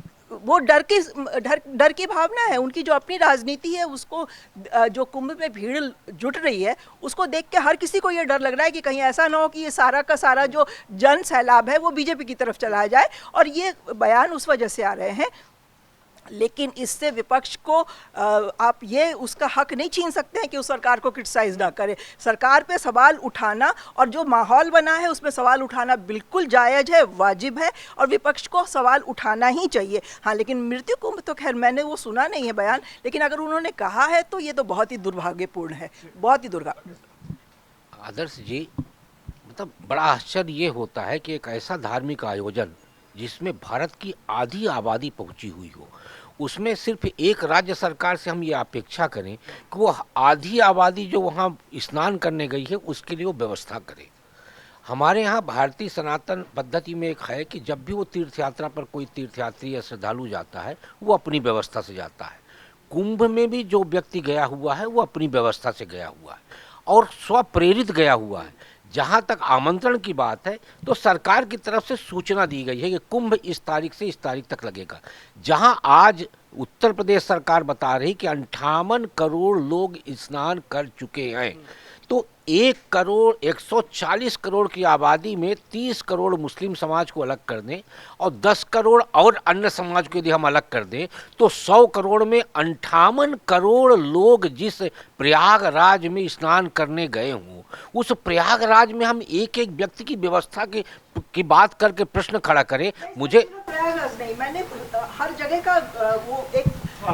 वो डर की भावना है, उनकी जो अपनी राजनीति है उसको, जो कुंभ में भीड़ जुट रही है उसको देख के हर किसी को ये डर लग रहा है कि कहीं ऐसा ना हो कि ये सारा का सारा जो जन सैलाब है वो बीजेपी की तरफ चला जाए, और ये बयान उस वजह से आ रहे हैं। लेकिन इससे विपक्ष को आप ये उसका हक नहीं छीन सकते हैं कि उस सरकार को क्रिटिसाइज ना करे। सरकार पे सवाल उठाना और जो माहौल बना है उसमें सवाल उठाना बिल्कुल जायज़ है, वाजिब है और विपक्ष को सवाल उठाना ही चाहिए। हाँ, लेकिन मृत्यु कुंभ तो खैर मैंने वो सुना नहीं है बयान, लेकिन अगर उन्होंने कहा है तो ये तो बहुत ही दुर्भाग्यपूर्ण है, बहुत ही आदर्श जी, मतलब बड़ा आश्चर्य ये होता है कि एक ऐसा धार्मिक आयोजन जिसमें भारत की आधी आबादी पहुंची हुई हो, उसमें सिर्फ एक राज्य सरकार से हम ये अपेक्षा करें कि वो आधी आबादी जो वहाँ स्नान करने गई है उसके लिए वो व्यवस्था करे। हमारे यहाँ भारतीय सनातन पद्धति में एक है कि जब भी वो तीर्थ यात्रा पर कोई तीर्थयात्री या श्रद्धालु जाता है वो अपनी व्यवस्था से जाता है। कुंभ में भी जो व्यक्ति गया हुआ है वो अपनी व्यवस्था से गया हुआ है और स्वप्रेरित गया हुआ है। जहाँ तक आमंत्रण की बात है तो सरकार की तरफ से सूचना दी गई है कि कुंभ इस तारीख से इस तारीख तक लगेगा। जहाँ आज उत्तर प्रदेश सरकार बता रही कि 58 करोड़ लोग स्नान कर चुके हैं, तो 1,140 करोड़ की आबादी में 30 करोड़ मुस्लिम समाज को अलग कर दें और 10 करोड़ और अन्य समाज को यदि हम अलग कर दें तो 100 करोड़ में 58 करोड़ लोग जिस प्रयागराज में स्नान करने गए हों, उस प्रयागराज में हम एक एक व्यक्ति की व्यवस्था की बात करके प्रश्न खड़ा करें। मुझे प्रयागराज नहीं, मैंने हर जगह का वो एक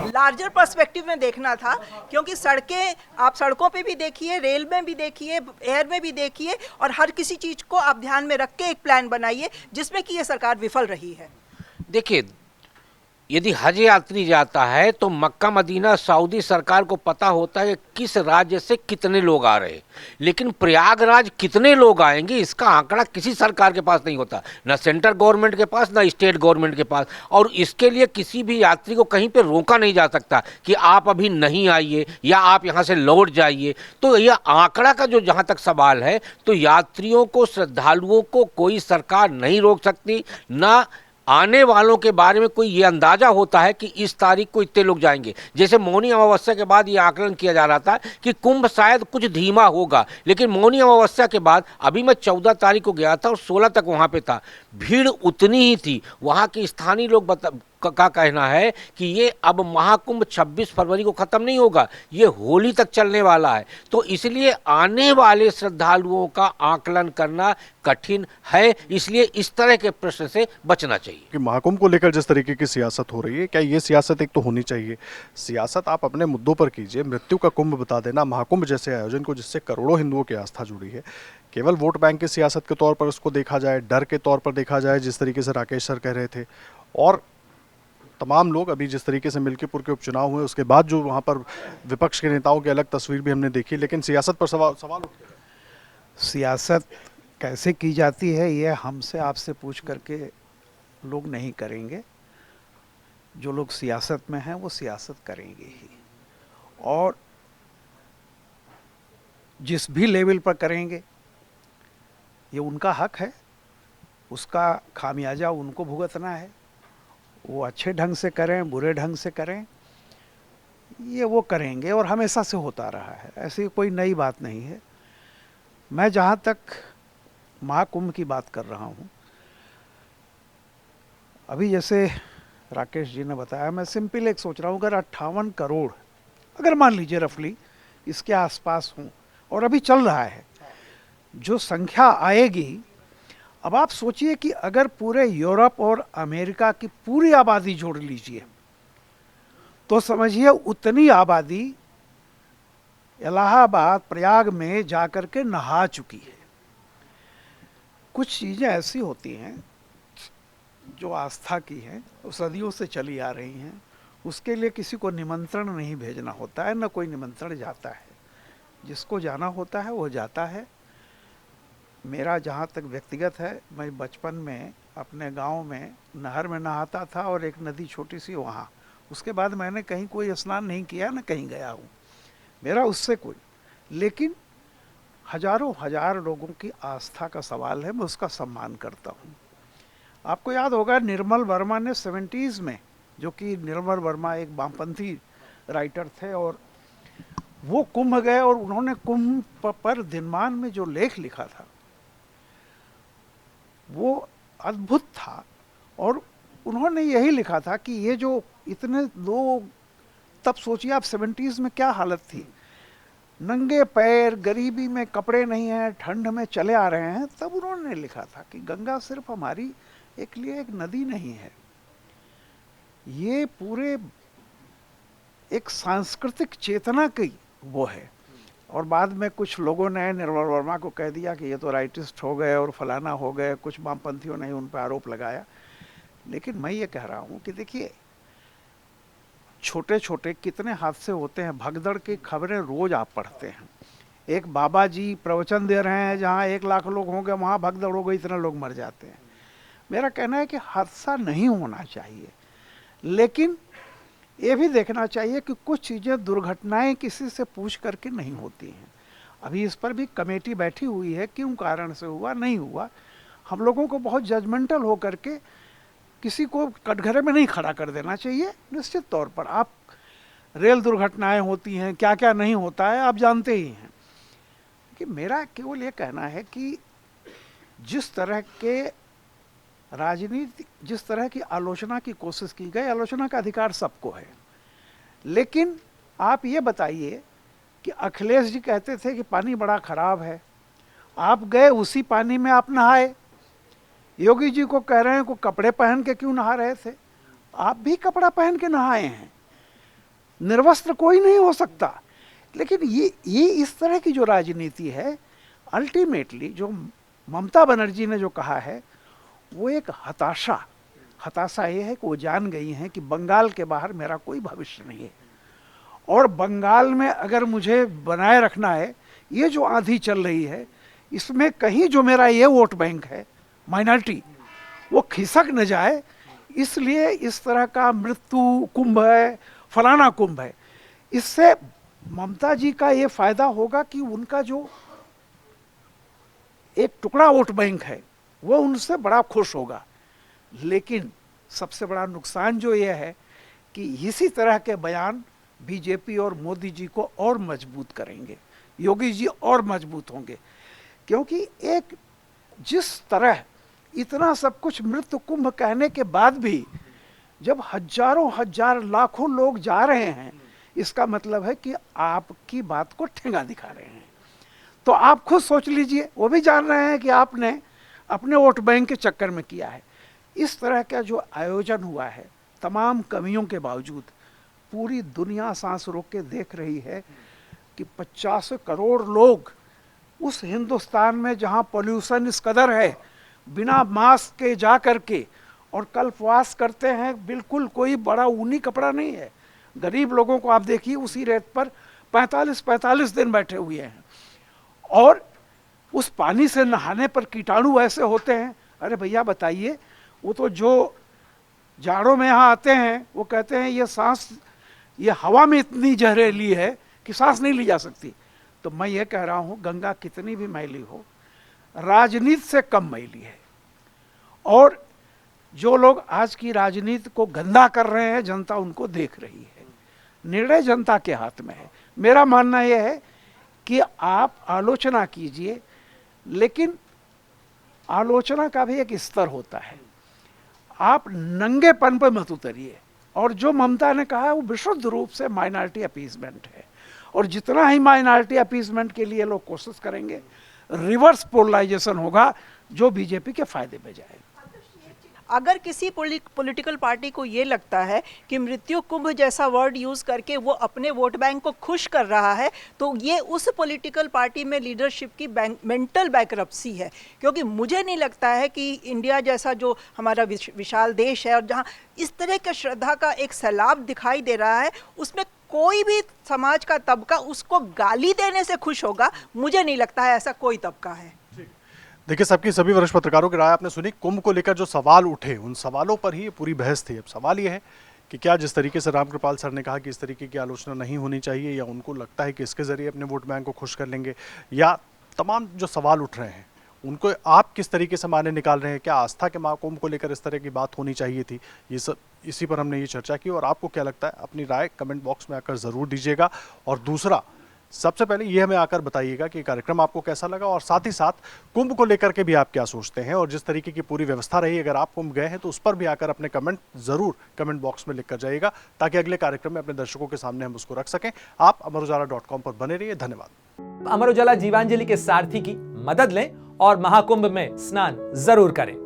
लार्जर पर्सपेक्टिव में देखना था, क्योंकि सड़कें आप सड़कों पे भी देखिए, रेल में भी देखिए, एयर में भी देखिए और हर किसी चीज को आप ध्यान में रख के एक प्लान बनाइए जिसमें कि ये सरकार विफल रही है। देखिए, यदि हज यात्री जाता है तो मक्का मदीना सऊदी सरकार को पता होता है किस राज्य से कितने लोग आ रहे हैं, लेकिन प्रयागराज कितने लोग आएंगे इसका आंकड़ा किसी सरकार के पास नहीं होता, ना सेंट्रल गवर्नमेंट के पास ना स्टेट गवर्नमेंट के पास। और इसके लिए किसी भी यात्री को कहीं पे रोका नहीं जा सकता कि आप अभी नहीं आइए या आप यहाँ से लौट जाइए। तो यह आंकड़ा का जो जहाँ तक सवाल है तो यात्रियों को, श्रद्धालुओं को कोई सरकार नहीं रोक सकती, ना आने वालों के बारे में कोई ये अंदाजा होता है कि इस तारीख को इतने लोग जाएंगे। जैसे मौनी अमावस्या के बाद ये आकलन किया जा रहा था कि कुंभ शायद कुछ धीमा होगा, लेकिन मौनी अमावस्या के बाद अभी मैं 14 तारीख को गया था और 16 तक वहाँ पे था, भीड़ उतनी ही थी। वहाँ के स्थानीय लोग का कहना है कि ये अब महाकुंभ 26 फरवरी को खत्म नहीं होगा, ये होली तक चलने वाला है। तो इसलिए आने वाले श्रद्धालुओं का आकलन करना कठिन है, इसलिए इस तरह के प्रश्न से बचना चाहिए। कि महाकुंभ को लेकर जिस तरीके की सियासत हो रही है, क्या ये सियासत एक तो होनी चाहिए? सियासत आप अपने मुद्दों पर कीजिए, मृत्यु का कुंभ बता देना महाकुंभ जैसे आयोजन को, जिससे करोड़ों हिंदुओं की आस्था जुड़ी है, केवल वोट बैंक की सियासत के तौर पर उसको देखा जाए, डर के तौर पर देखा जाए, जिस तरीके से राकेश सर कह रहे थे, और तमाम लोग अभी जिस तरीके से मिल्कीपुर के उपचुनाव हुए उसके बाद जो वहाँ पर विपक्ष के नेताओं की अलग तस्वीर भी हमने देखी, लेकिन सियासत पर सवाल उठते हैं। सियासत कैसे की जाती है ये हमसे आपसे पूछ करके लोग नहीं करेंगे। जो लोग सियासत में हैं वो सियासत करेंगे ही, और जिस भी लेवल पर करेंगे ये उनका हक है, उसका खामियाजा उनको भुगतना है। वो अच्छे ढंग से करें, बुरे ढंग से करें, ये वो करेंगे, और हमेशा से होता रहा है, ऐसी कोई नई बात नहीं है। मैं जहाँ तक महाकुंभ की बात कर रहा हूँ, अभी जैसे राकेश जी ने बताया, मैं सिंपल एक सोच रहा हूँ, अगर 58 करोड़ अगर मान लीजिए रफली इसके आसपास हूँ, और अभी चल रहा है, जो संख्या आएगी, अब आप सोचिए कि अगर पूरे यूरोप और अमेरिका की पूरी आबादी जोड़ लीजिए तो समझिए उतनी आबादी इलाहाबाद प्रयाग में जाकर के नहा चुकी है। कुछ चीज़ें ऐसी होती हैं जो आस्था की हैं, सदियों से चली आ रही हैं, उसके लिए किसी को निमंत्रण नहीं भेजना होता है, न कोई निमंत्रण जाता है। जिसको जाना होता है वो जाता है। मेरा जहाँ तक व्यक्तिगत है, मैं बचपन में अपने गांव में नहर में नहाता था, और एक नदी छोटी सी वहाँ, उसके बाद मैंने कहीं कोई स्नान नहीं किया, न कहीं गया हूँ, मेरा उससे कोई, लेकिन हजारों हजार लोगों की आस्था का सवाल है, मैं उसका सम्मान करता हूँ। आपको याद होगा निर्मल वर्मा ने 70s में, जो कि निर्मल वर्मा एक वामपंथी राइटर थे, और वो कुंभ गए और उन्होंने कुंभ पर दिनमान में जो लेख लिखा था वो अद्भुत था। और उन्होंने यही लिखा था कि ये जो इतने लोग, तब सोचिए आप 70s में क्या हालत थी, नंगे पैर, गरीबी में कपड़े नहीं हैं, ठंड में चले आ रहे हैं, तब उन्होंने लिखा था कि गंगा सिर्फ हमारी एक लिए एक नदी नहीं है, ये पूरे एक सांस्कृतिक चेतना की वो है। और बाद में कुछ लोगों ने निर्मल वर्मा को कह दिया कि ये तो राइटिस्ट हो गए और फलाना हो गए, कुछ वामपंथियों ने उन पर आरोप लगाया। लेकिन मैं ये कह रहा हूँ कि देखिए, छोटे छोटे कितने हादसे होते हैं, भगदड़ की खबरें रोज आप पढ़ते हैं। एक बाबा जी प्रवचन दे रहे हैं, जहाँ 1 लाख लोग होंगे, वहाँ भगदड़ हो गई, इतने लोग मर जाते हैं। मेरा कहना है कि हादसा नहीं होना चाहिए, लेकिन ये भी देखना चाहिए कि कुछ चीज़ें, दुर्घटनाएं किसी से पूछ करके नहीं होती हैं। अभी इस पर भी कमेटी बैठी हुई है, क्यों कारण से हुआ, नहीं हुआ। हम लोगों को बहुत जजमेंटल हो करके किसी को कटघरे में नहीं खड़ा कर देना चाहिए। निश्चित तौर पर आप रेल दुर्घटनाएं होती हैं, क्या क्या नहीं होता है आप जानते ही हैं। कि मेरा केवल ये कहना है कि जिस तरह के राजनीति, जिस तरह की आलोचना की कोशिश की गई, आलोचना का अधिकार सबको है, लेकिन आप ये बताइए कि अखिलेश जी कहते थे कि पानी बड़ा खराब है, आप गए उसी पानी में आप नहाए। योगी जी को कह रहे हैं को कपड़े पहन के क्यों नहा रहे थे, आप भी कपड़ा पहन के नहाए हैं। निर्वस्त्र कोई नहीं हो सकता। लेकिन ये इस तरह की जो राजनीति है, अल्टीमेटली जो ममता बनर्जी ने जो कहा है वो एक हताशा ये है कि वो जान गई हैं कि बंगाल के बाहर मेरा कोई भविष्य नहीं है, और बंगाल में अगर मुझे बनाए रखना है, ये जो आंधी चल रही है इसमें कहीं जो मेरा ये वोट बैंक है माइनॉरिटी, वो खिसक न जाए, इसलिए इस तरह का मृत्यु कुंभ है, फलाना कुंभ है। इससे ममता जी का ये फायदा होगा कि उनका जो एक टुकड़ा वोट बैंक है वो उनसे बड़ा खुश होगा। लेकिन सबसे बड़ा नुकसान जो ये है कि इसी तरह के बयान बीजेपी और मोदी जी को और मजबूत करेंगे, योगी जी और मजबूत होंगे, क्योंकि एक जिस तरह इतना सब कुछ मृत्यु कुंभ कहने के बाद भी जब हजारों हजार लाखों लोग जा रहे हैं, इसका मतलब है कि आपकी बात को ठेंगा दिखा रहे हैं। तो आप खुद सोच लीजिए, वो भी जान रहे हैं कि आपने अपने वोट बैंक के चक्कर में किया है। इस तरह का जो आयोजन हुआ है, तमाम कमियों के बावजूद पूरी दुनिया सांस रोक के देख रही है कि 50 करोड़ लोग उस हिंदुस्तान में जहां पॉल्यूशन इस कदर है, बिना मास्क के जा कर के और कल्पवास करते हैं, बिल्कुल कोई बड़ा ऊनी कपड़ा नहीं है। गरीब लोगों को आप देखिए उसी रेत पर 45 दिन बैठे हुए हैं, और उस पानी से नहाने पर कीटाणु ऐसे होते हैं। अरे भैया बताइए, वो तो जो जाड़ों में यहाँ आते हैं वो कहते हैं ये हवा में इतनी जहरीली है कि सांस नहीं ली जा सकती। तो मैं ये कह रहा हूँ, गंगा कितनी भी मैली हो, राजनीति से कम मैली है। और जो लोग आज की राजनीति को गंदा कर रहे हैं, जनता उनको देख रही है। निर्णय जनता के हाथ में है। मेरा मानना यह है कि आप आलोचना कीजिए, लेकिन आलोचना का भी एक स्तर होता है। आप नंगेपन पर मत उतरिए। और जो ममता ने कहा है वो विशुद्ध रूप से माइनॉरिटी अपीसमेंट है, और जितना ही माइनॉरिटी अपीसमेंट के लिए लोग कोशिश करेंगे, रिवर्स पोलराइजेशन होगा जो बीजेपी के फायदे में जाएगा। अगर किसी पॉलिटिकल पार्टी को ये लगता है कि मृत्यु कुंभ जैसा वर्ड यूज़ करके वो अपने वोट बैंक को खुश कर रहा है, तो ये उस पॉलिटिकल पार्टी में लीडरशिप की मेंटल बैंकरप्सी है। क्योंकि मुझे नहीं लगता है कि इंडिया जैसा जो हमारा विशाल देश है, और जहाँ इस तरह का श्रद्धा का एक सैलाब दिखाई दे रहा है, उसमें कोई भी समाज का तबका उसको गाली देने से खुश होगा। मुझे नहीं लगता है ऐसा कोई तबका है। देखिए, सबकी सभी वरिष्ठ पत्रकारों की राय आपने सुनी। कुंभ को लेकर जो सवाल उठे, उन सवालों पर ही ये पूरी बहस थी। अब सवाल ये है कि क्या जिस तरीके से रामकृपाल सर ने कहा कि इस तरीके की आलोचना नहीं होनी चाहिए, या उनको लगता है कि इसके जरिए अपने वोट बैंक को खुश कर लेंगे, या तमाम जो सवाल उठ रहे हैं उनको आप किस तरीके से माने निकाल रहे हैं। क्या आस्था के महाकुंभ को लेकर इस तरह की बात होनी चाहिए थी? ये सब इसी पर हमने ये चर्चा की। और आपको क्या लगता है, अपनी राय कमेंट बॉक्स में आकर ज़रूर दीजिएगा। और दूसरा, सबसे पहले ये हमें आकर बताइएगा कि कार्यक्रम आपको कैसा लगा, और साथ ही साथ कुंभ को लेकर के भी आप क्या सोचते हैं, और जिस तरीके की पूरी व्यवस्था रही, अगर आप कुंभ गए हैं तो उस पर भी आकर अपने कमेंट जरूर कमेंट बॉक्स में लिख कर जाइएगा, ताकि अगले कार्यक्रम में अपने दर्शकों के सामने हम उसको रख सकें। आप अमरउजाला.com पर बने रहिए। धन्यवाद। अमर उजाला जीवांजलि के सारथी की मदद लें और महाकुंभ में स्नान जरूर करें।